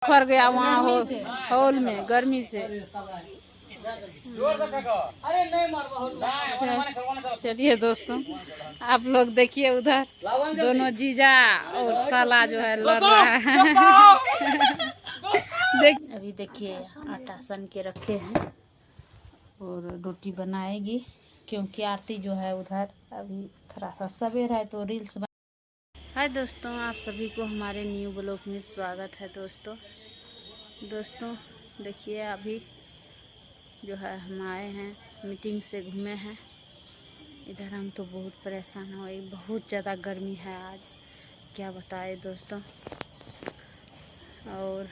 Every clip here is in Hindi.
फर गया वहाँ हॉल में गर्मी से। चलिए दोस्तों, आप लोग देखिए उधर दोनों जीजा और साला जो है लड़ रहा है। अभी देखिए आटा सन के रखे हैं और रोटी बनाएगी, क्योंकि आरती जो है उधर अभी थोड़ा सा सवेर है तो रील्स हाय दोस्तों, आप सभी को हमारे न्यू ब्लॉग में स्वागत है। दोस्तों देखिए अभी जो है हम आए हैं मीटिंग से, घूमे हैं इधर। हम तो बहुत परेशान हुए, बहुत ज़्यादा गर्मी है आज, क्या बताए दोस्तों। और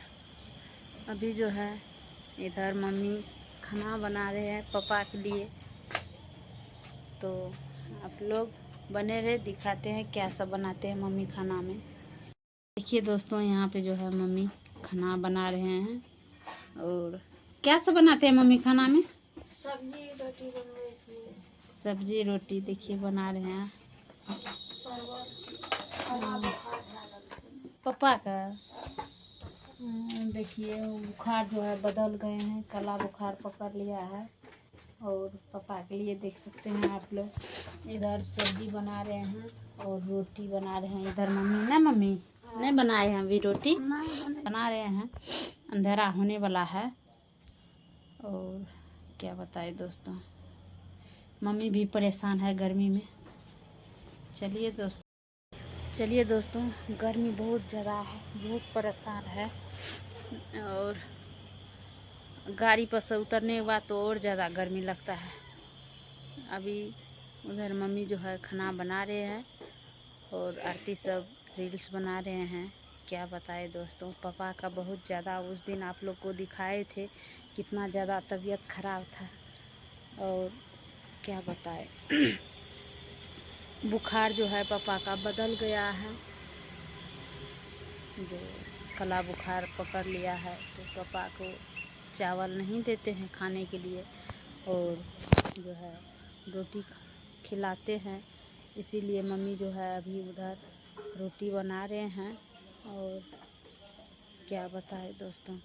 अभी जो है इधर मम्मी खाना बना रहे हैं पापा के लिए, तो आप लोग बने रहे, दिखाते हैं क्या सब बनाते हैं मम्मी खाना में। देखिए दोस्तों यहाँ पे जो है मम्मी खाना बना रहे हैं। और क्या सब बनाते हैं मम्मी खाना में? सब्जी रोटी देखिए बना रहे हैं। पापा का देखिए बुखार जो है बदल गए हैं, काला बुखार पकड़ लिया है। और पापा के लिए देख सकते हैं आप लोग इधर सब्जी बना रहे हैं और रोटी बना रहे हैं। इधर मम्मी नहीं बनाए हैं, अभी रोटी बना रहे हैं, अंधेरा होने वाला है। और क्या बताए दोस्तों, मम्मी भी परेशान है गर्मी में। चलिए दोस्तों गर्मी बहुत ज़्यादा है, बहुत परेशान है। और गाड़ी पर से उतरने के बाद तो और ज़्यादा गर्मी लगता है। अभी उधर मम्मी जो है खाना बना रहे हैं और आरती सब रील्स बना रहे हैं। क्या बताए दोस्तों, पापा का बहुत ज़्यादा उस दिन आप लोग को दिखाए थे कितना ज़्यादा तबीयत खराब था। और क्या बताए बुखार जो है पापा का बदल गया है, जो काला बुखार पकड़ लिया है। तो पापा को चावल नहीं देते हैं खाने के लिए और जो है रोटी खिलाते हैं, इसीलिए मम्मी जो है अभी उधर रोटी बना रहे हैं। और क्या बताए दोस्तों,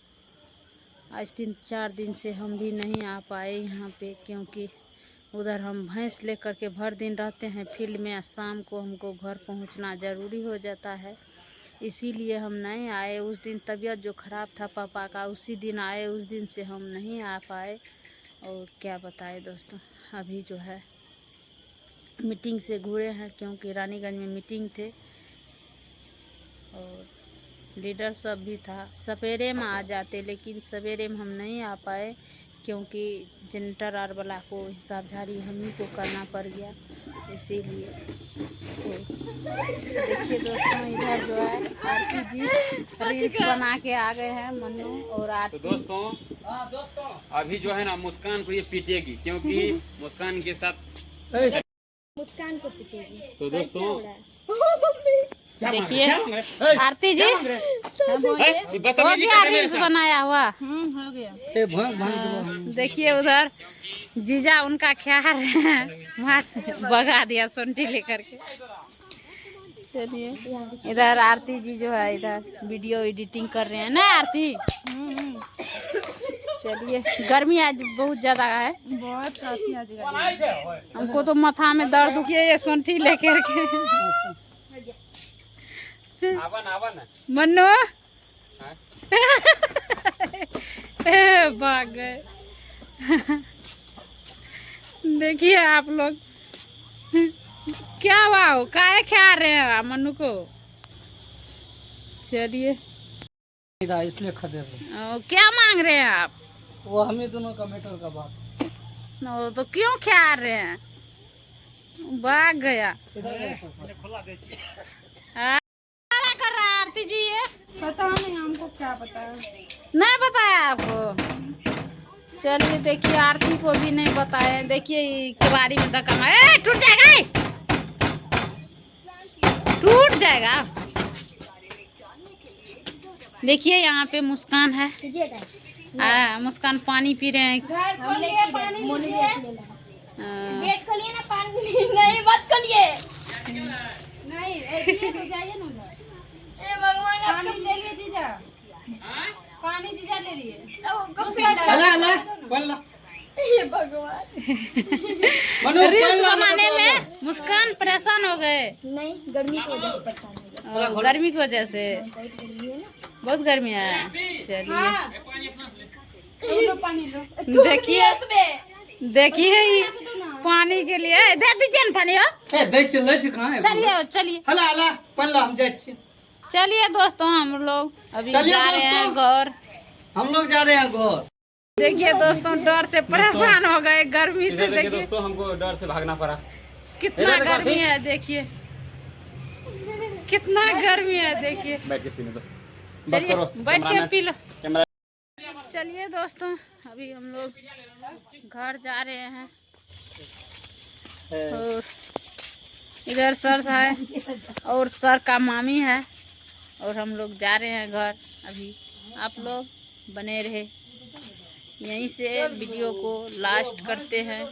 आज 3-4 दिन से हम भी नहीं आ पाए यहाँ पे, क्योंकि उधर हम भैंस लेकर के भर दिन रहते हैं फील्ड में। शाम को हमको घर पहुँचना ज़रूरी हो जाता है, इसीलिए हम नहीं आए। उस दिन तबीयत जो ख़राब था पापा का, उसी दिन आए, उस दिन से हम नहीं आ पाए। और क्या बताए दोस्तों, अभी जो है मीटिंग से घूरे हैं, क्योंकि रानीगंज में मीटिंग थे और लीडर सब भी था। सवेरे में आ जाते, लेकिन सवेरे में हम नहीं आ पाए, क्योंकि जनरेटर आर वाला को हिसाब झाड़ी हम ही को करना पड़ गया, इसीलिए। तो देखिए दोस्तों इधर जो है आरती जी रील्स बना के आ गए हैं, मन्नू और आरती। तो दोस्तों अभी जो है ना मुस्कान को ये पीटेगी, क्योंकि मुस्कान के साथ मुस्कान को पीटेगी। तो दोस्तों देखिए आरती जी हो गया रील्स बनाया हुआ, हो गया। देखिए उधर जीजा उनका क्या है वहाँ भगा दिया सोंटी लेकर के। चलिए इधर आरती जी जो है इधर वीडियो एडिटिंग कर रहे हैं ना आरती। चलिए गर्मी आज बहुत ज़्यादा है, बहुत काफी आज हमको तो माथा में दर्द उठिए ये सोंठी लेकर के। मन्नू भाग गए। देखिए आप लोग क्या वाह काहे खा रहे हैं मन्नू को। चलिए इसलिए खरीद रहे। क्या मांग रहे हैं आप? वो हमें दोनों का मैटर का बात। तो क्यों खा रहे हैं? भाग गया। कर रहा है आरती जी ये? पता नहीं हमको, क्या पता है, नहीं बताया आपको। चलिए देखिए आरती को भी नहीं बताए। देखिए कबाड़ी में धक्का मारे, टूट जाएगा, टूट जाएगा। देखिए यहाँ पे मुस्कान है, मुस्कान पानी पी रहे हैं। गेट खोलिए ना, पानी नहीं मत खोलिए, नहीं जाइए ना। भगवान पानी ले लीजिए। ले लिए अब अला अला पढ़ ला ये भगवान मनु रील्स बनाने में मुस्कान परेशान हो गए। नहीं गर्मी की वजह से परेशान हो गया गर्मी की वजह से बहुत गर्मी है ना बहुत गर्मी है। चलिए हाँ लो पानी लो देखिए देखिए ये पानी के लिए दे दीजिए ना पानी। हो ए दे चले छ कहां है चलिए चलिए हला हला पढ़ ला हम जाए छी चलिए दोस्तों हम लोग अभी चलिए जा रहे हैं घर। हम लोग जा रहे हैं घर। देखिए दोस्तों डर से परेशान हो गए गर्मी से। देखिए देखिए दोस्तों हमको डर से भागना पड़ा। कितना गर्मी है देखिए कितना गर्मी है देखिए। बैठ के पीने दो बस चलिए करो बैठ के पी लो। कैमरा चलिए दोस्तों अभी हम लोग घर जा रहे हैं और इधर सर है और सर का मामी है और हम लोग जा रहे हैं घर। अभी आप लोग बने रहे, यहीं से वीडियो को लास्ट करते हैं।